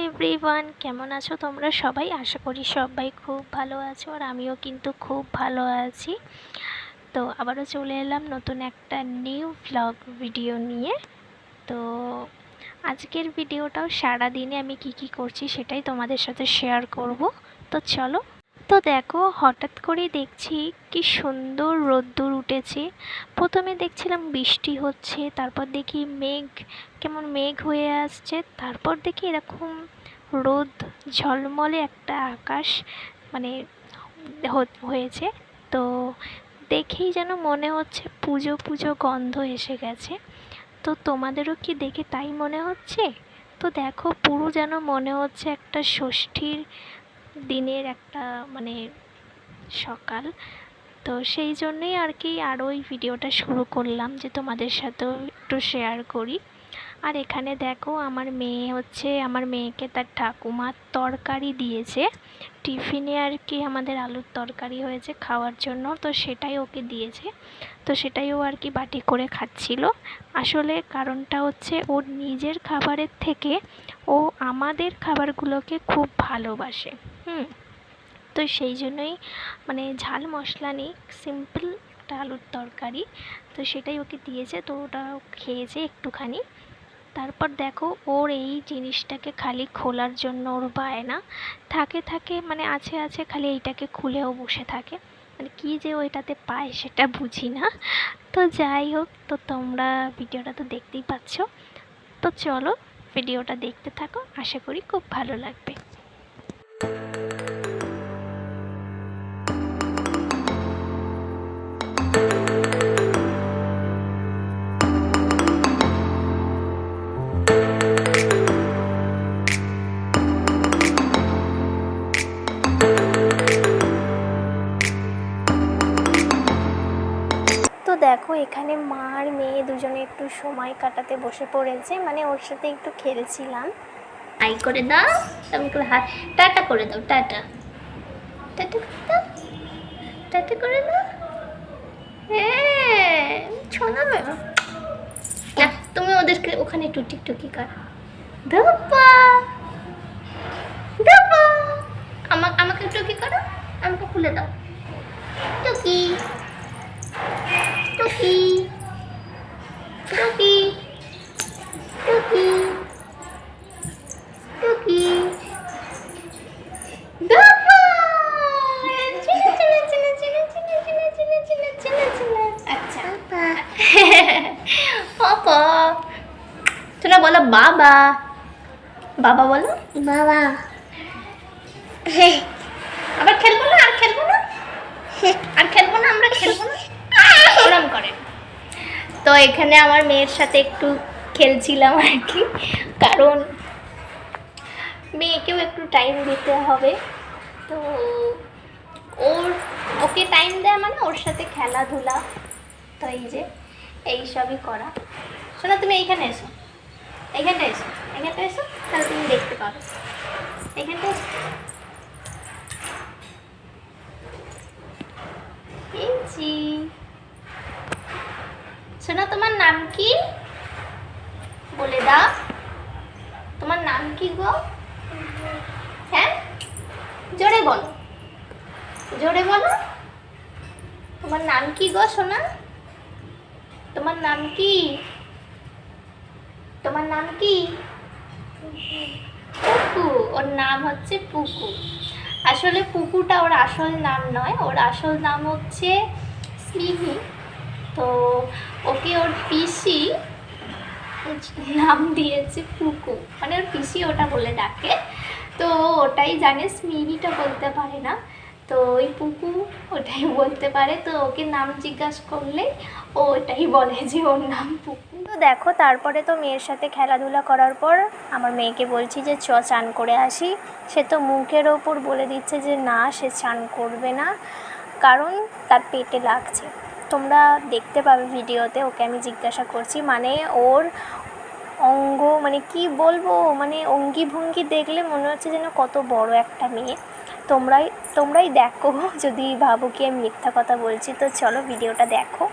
Everyone, কেমন আছো তোমরা সবাই? আশা করি সবাই খুব ভালো আছো, আর আমিও কিন্তু খুব ভালো আছি। তো আবারও চলে এলাম নতুন একটা নিউ ভ্লগ ভিডিও নিয়ে। তো আজকের ভিডিওটাও সারা দিনে আমি কি করছি সেটাই তোমাদের সাথে শেয়ার করব। তো চলো। তো দেখো, হঠাৎ করে দেখছি কি সুন্দর রোদ্দুর উঠেছে। প্রথমে দেখছিলাম বৃষ্টি হচ্ছে, তারপর দেখি কেমন মেঘ হয়ে আসছে, তারপর দেখি এরকম রোদ ঝলমলে একটা আকাশ মানে হয়েছে। তো দেখেই যেন মনে হচ্ছে পুজো পুজো গন্ধ এসে গেছে। তো তোমাদেরও কি দেখে তাই মনে হচ্ছে? তো দেখো, পুরো যেন মনে হচ্ছে একটা ষষ্ঠীর দিনের একটা সকাল। তো সেই জন্যই আর কি আরও ওই ভিডিওটা শুরু করলাম, যে তোমাদের সাথেও একটু শেয়ার করি। আর এখানে দেখো, আমার মেয়েকে তার ঠাকুমা তরকারি দিয়েছে টিফিনে, আর কি আমাদের আলুর তরকারি হয়েছে খাওয়ার জন্য, তো সেটাই ওকে দিয়েছে। তো সেটাই ও আর কি বাটি করে খাচ্ছিল। আসলে কারণটা হচ্ছে, ওর নিজের খাবারের থেকে ও আমাদের খাবারগুলোকে খুব ভালোবাসে। তো সেই জন্যই ঝাল মশলা নেই, সিম্পল একটা আলুর তরকারি। তো সেটাই ওকে দিয়েছে, তো ওটা খেয়েছে একটুখানি। তারপর দেখো, ওর এই জিনিসটাকে খালি খোলার জন্য ওর বায়না থাকে আছে খালি এইটাকে খুলেও বসে থাকে। কী যে ওইটাতে পায় সেটা বুঝি না। তো যাই হোক, তো তোমরা ভিডিওটা তো দেখতেই পাচ্ছ। তো চলো, ভিডিওটা দেখতে থাকো, আশা করি খুব ভালো লাগবে। তো দেখো, এখানে মা আর মেয়ে দুজনে একটু সময় কাটাতে বসে পড়েছে, ওর সাথে একটু খেলছিলাম। আই করে দাও, তুমি করে হাত টাটা করে দাও, টাটা টাটা করে দাও, টাটা করে দাও। হ্যাঁ, শোনা না, তুমি ওদেরকে ওখানে একটু টিকটকি কর। ধপ্পা ধপ্পা, আমাকে টুকি করো, আমাকে খুলে দাও। টুকি টুকি টুকি টুকি টুকি, তোরা বলো বাবা, বাবা বলো বাবা। আবার খেলবো না, আর খেলবো না, আর খেলবো না, আমরা খেলবো না, ওরম করে। তো এখানে আমার মেয়ের সাথে একটু খেলছিলাম আর কি, কারণ মেয়েকেও একটু টাইম দিতে হবে। তো ওকে টাইম দেয় ওর সাথে খেলাধুলা। তো এই সবই করা। শোনো, তুমি এইখানে এসো, এইখানটা এসো, এইখানটা এসো, তাহলে তুমি দেখতে পাবে। এইখানটা এসো। শোনো, তোমার নাম কি বলে দাও? তোমার নাম কি গো? হ্যাঁ, জোরে বলো, জোরে বলো। তোমার নাম কি গো সোনা? তোমার নাম কি? তোমার নাম কি? পুকু। ওর নাম হচ্ছে পুকু। আসলে পুকুটা ওর আসল নাম নয়, ওর আসল নাম হচ্ছে স্মিহি। তো ওকে ওর পিসি নাম দিয়েছে পুকু, ওর পিসি ওটা বলে ডাকে। তো ওটাই জানে, স্মিহিটা বলতে পারে না। তো ওই পুকু ওটাই বলতে পারে। তো ওকে নাম জিজ্ঞাসা করলে ও ওটাই বলে যে ওর নাম পুকু। তো দেখো, তারপরে তো মেয়ের সাথে খেলাধুলা করার পর আমার মেয়েকে বলছি যে চান করে আসি। সে তো মুখের ওপর বলে দিচ্ছে যে না, সে চান করবে না, কারণ তার পেটে লাগছে। তোমরা দেখতে পাবে ভিডিওতে, ওকে আমি জিজ্ঞাসা করছি, ওর অঙ্গ কি বলবো, অঙ্গি ভঙ্গি দেখলে মনে হচ্ছে যেন কত বড় একটা মেয়ে। তোমরাই দেখো, যদি ভাবো কি আমি মিথ্যা কথা বলছি। তো চলো, ভিডিওটা দেখো।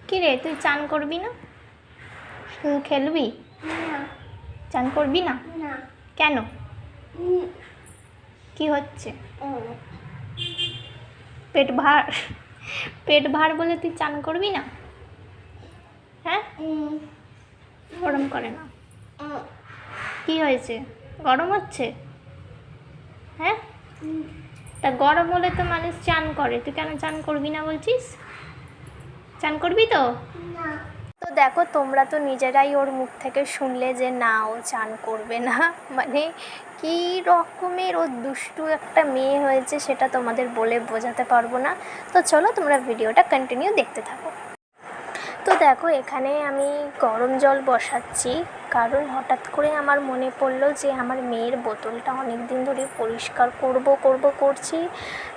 কি রে, তুই চান করবি না? খেলবি? চান করবি না? না। কেন? কি হচ্ছে? পেট ভার? পেট ভার বলে তুই চান করবি না? হ্যাঁ, গরম করে না। কি হয়েছে? গরম হচ্ছে? হ্যাঁ, তা গরম হলে তো মানুষ চান করে, তুই কেন চান করবি না বলছিস? চান করবি তো? না। তো দেখো, তোমরা তো নিজেরাই ওর মুখ থেকে শুনলে যে না, ও চান করবে না। মানে কী রকমের ও দুষ্টু একটা মেয়ে হয়েছে সেটা তোমাদের বলে বোঝাতে পারবো না। তো চলো তোমরা ভিডিওটা কন্টিনিউ দেখতে থাকো। তো দেখো, এখানে আমি গরম জল বসাচ্ছি, কারণ হঠাৎ করে আমার মনে পড়লো যে আমার মেয়ের বোতলটা অনেক দিন ধরে পরিষ্কার করছি,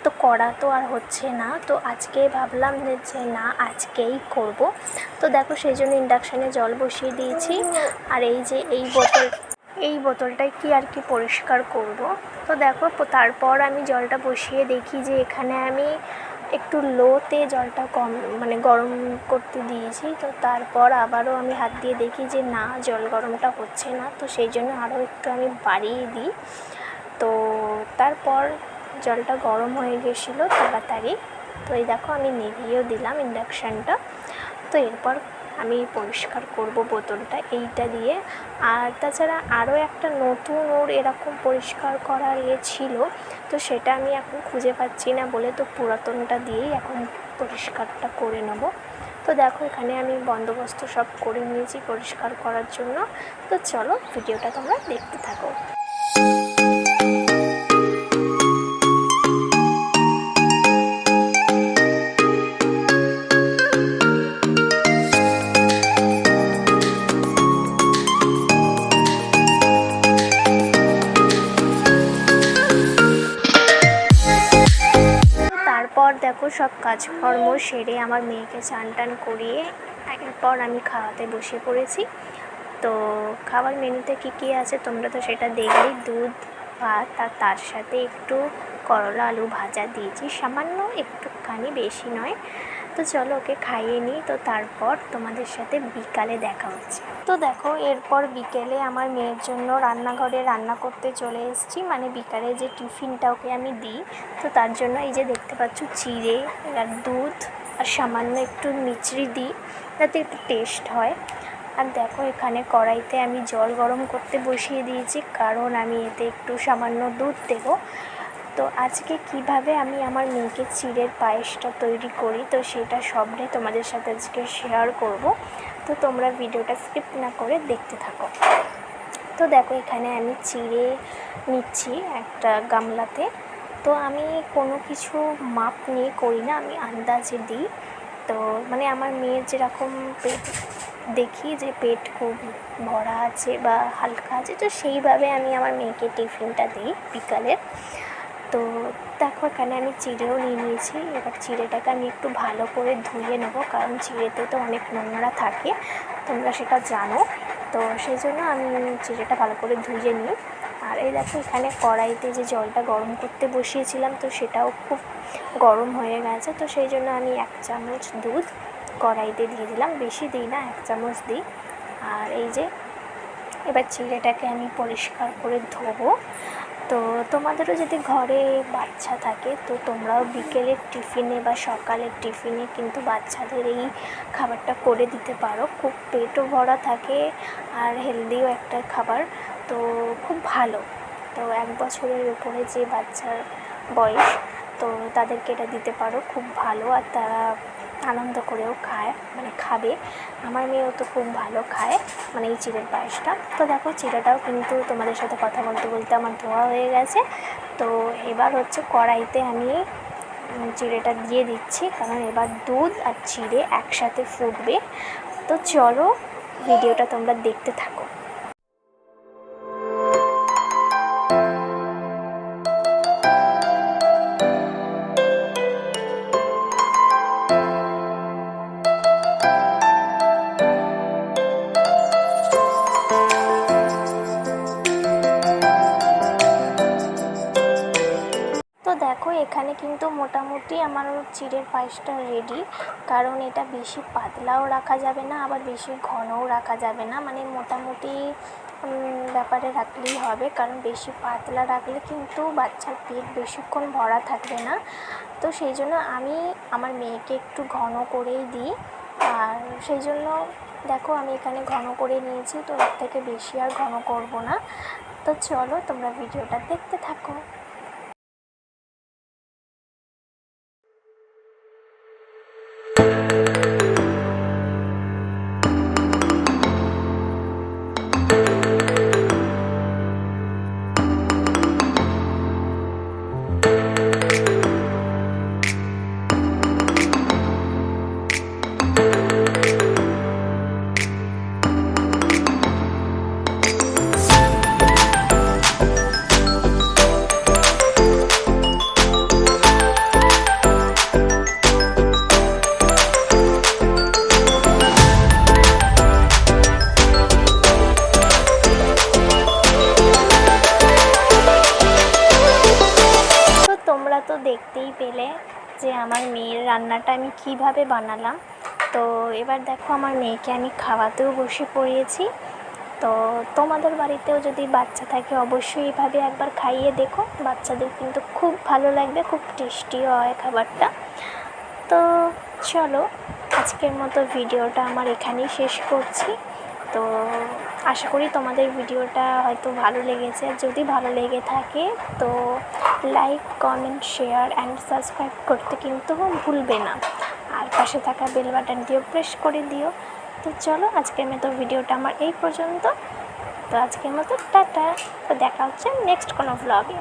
তো করা তো আর হচ্ছে না। তো আজকে ভাবলাম যে না, আজকেই করব। তো দেখো, সেই জন্য ইন্ডাকশানে জল বসিয়ে দিয়েছি। আর এই যে এই বোতলটাই কি আর কি পরিষ্কার করব। তো দেখো, তারপর আমি জলটা বসিয়ে দেখি যে এখানে আমি একটু লোতে জলটা গরম করতে দিয়েছি। তো তারপর আবারও আমি হাত দিয়ে দেখি যে না, জল গরমটা হচ্ছে না। তো সেই জন্য আরও একটু আমি বাড়িয়ে দিই। তো তারপর জলটা গরম হয়ে গেছিলো তাড়াতাড়ি। তো এই দেখো, আমি নিভিয়েও দিলাম ইন্ডাকশানটা। তো এরপর আমি পরিষ্কার করব বোতলটা এইটা দিয়ে। আর তাছাড়া আরও একটা নতুন ওর এরকম পরিষ্কার করার ছিল, তো সেটা আমি এখন খুঁজে পাচ্ছি না বলে তো পুরাতনটা দিয়েই এখন পরিষ্কারটা করে নেব। তো দেখো, এখানে আমি বন্দোবস্ত সব করে নিয়েছি পরিষ্কার করার জন্য। তো চলো ভিডিওটা তোমরা দেখতে থাকো। তারপর দেখো, সব কাজকর্ম সেরে আমার মেয়েকে চান টান করিয়ে এরপর আমি খাওয়াতে বসে পড়েছি। তো খাবার মেনুতে কী আছে তোমরা তো সেটা দেখলেই, দুধ, ভাত, আর তার সাথে একটু করলা আলু ভাজা দিয়েছি, সামান্য একটুখানি, বেশি নয়। তো চলো ওকে খাইয়ে নিই, তো তারপর তোমাদের সাথে বিকালে দেখা হচ্ছে। তো দেখো, এরপর বিকেলে আমার মেয়ের জন্য রান্নাঘরে রান্না করতে চলে এসেছি। মানে বিকালে যে টিফিনটা ওকে আমি দিই, তো তার জন্য এই যে দেখতে পাচ্ছ, চিড়ে আর দুধ আর সামান্য একটু মিচড়ি দিই যাতে একটু টেস্ট হয়। আর দেখো, এখানে কড়াইতে আমি জল গরম করতে বসিয়ে দিয়েছি, কারণ আমি এতে একটু সামান্য দুধ দেবো। তো আজকে কিভাবে আমি আমার মেয়েকে চিড়ের পায়েসটা তৈরি করি, তো সেটা সবটাই তোমাদের সাথে আজকে শেয়ার করব। তো তোমরা ভিডিওটা স্কিপ না করে দেখতে থাকো। তো দেখো, এখানে আমি চিড়ে নিচ্ছি একটা গামলাতে। তো আমি কোনো কিছু মাপ নিয়ে করি না, আমি আন্দাজে দিই। তো মানে আমার মেয়ের যেরকম পেট দেখি যে পেট খুব ভরা আছে বা হালকা আছে, তো সেইভাবে আমি আমার মেয়েকে টিফিনটা দিই বিকালের। তো দেখো, এখানে আমি চিড়েও নিয়ে নিয়েছি। এবার চিড়েটাকে আমি একটু ভালো করে ধুয়ে নেব, কারণ চিড়েতে তো অনেক নোংরা থাকে, তোমরা সেটা জানো। তো সেই জন্য আমি চিড়েটা ভালো করে ধুয়ে নিই। আর এই দেখো, এখানে কড়াইতে যে জলটা গরম করতে বসিয়েছিলাম, তো সেটাও খুব গরম হয়ে গেছে। তো সেই জন্য আমি 1 চামচ দুধ কড়াইতে দিয়ে দিলাম, বেশি দিই না, 1 চামচ দিই। আর এই যে এবার চিড়েটাকে আমি পরিষ্কার করে ধোবো। তো তোমাদেরও যদি ঘরে বাচ্চা থাকে, তো তোমরাও বিকেলের টিফিনে বা সকালের টিফিনে কিন্তু বাচ্চাদের এই খাবারটা করে দিতে পারো। খুব পেটও ভরা থাকে আর হেলদিও একটা খাবার, তো খুব ভালো। তো 1 বছরের উপরে যে বাচ্চার বয়স, তো তাদেরকে এটা দিতে পারো, খুব ভালো। আর তারা আনন্দ করেও খাবে। আমার মেয়েও তো খুব ভালো খায়, মানে এই চিড়ের পায়েসটা। তো দেখো, চিড়েটাও কিন্তু তোমাদের সাথে কথা বলতে বলতে আমার ধোয়া হয়ে গেছে। তো এবার হচ্ছে কড়াইতে আমি চিড়েটা দিয়ে দিচ্ছি, কারণ এবার দুধ আর চিড়ে একসাথে ফুটবে। তো চলো ভিডিওটা তোমরা দেখতে থাকো। তো দেখো, এখানে কিন্তু মোটামুটি আমার চিড়ের পায়েসটা রেডি, কারণ এটা বেশি পাতলাও রাখা যাবে না, আবার বেশি ঘনও রাখা যাবে না, মানে মোটামুটি ব্যাপারে রাখলেই হবে, কারণ বেশি পাতলা রাখলে কিন্তু বাচ্চার পেট বেশিক্ষণ ভরা থাকবে না। তো সেই জন্য আমি আমার মেয়েকে একটু ঘন করেই দিই, আর সেই জন্য দেখো আমি এখানে ঘন করে নিয়েছি, তো এর থেকে বেশি আর ঘন করব না। তো চলো তোমরা ভিডিওটা দেখতে থাকো। তোমরা তো দেখতেই পেলে যে আমার মেয়ের রান্নাটা আমি কিভাবে বানালাম। তো এবার দেখো আমার মেয়েকে আমি খাওয়াতেও বসে পড়িয়েছি। তো তোমাদের বাড়িতেও যদি বাচ্চা থাকে অবশ্যই এভাবে একবার খাইয়ে দেখো, বাচ্চাদের কিন্তু খুব ভালো লাগবে, খুব টেস্টিও হয় খাবারটা। তো চলো আজকের মতো ভিডিওটা আমার এখানেই শেষ করছি। তো আশা করি তোমাদের ভিডিওটা হয়তো ভালো লেগেছে, আর যদি ভালো লেগে থাকে তো like, comment, share and subscribe করতে কিন্তু ভুলবে না, আর পাশে থাকা বেল বাটনটিও প্রেস করে দিও। তো চলো আজকের মতো ভিডিওটা আমার এই পর্যন্ত। তো আজকের মতো টাটা। তো দেখা হচ্ছে নেক্সট কোনো ভ্লগে।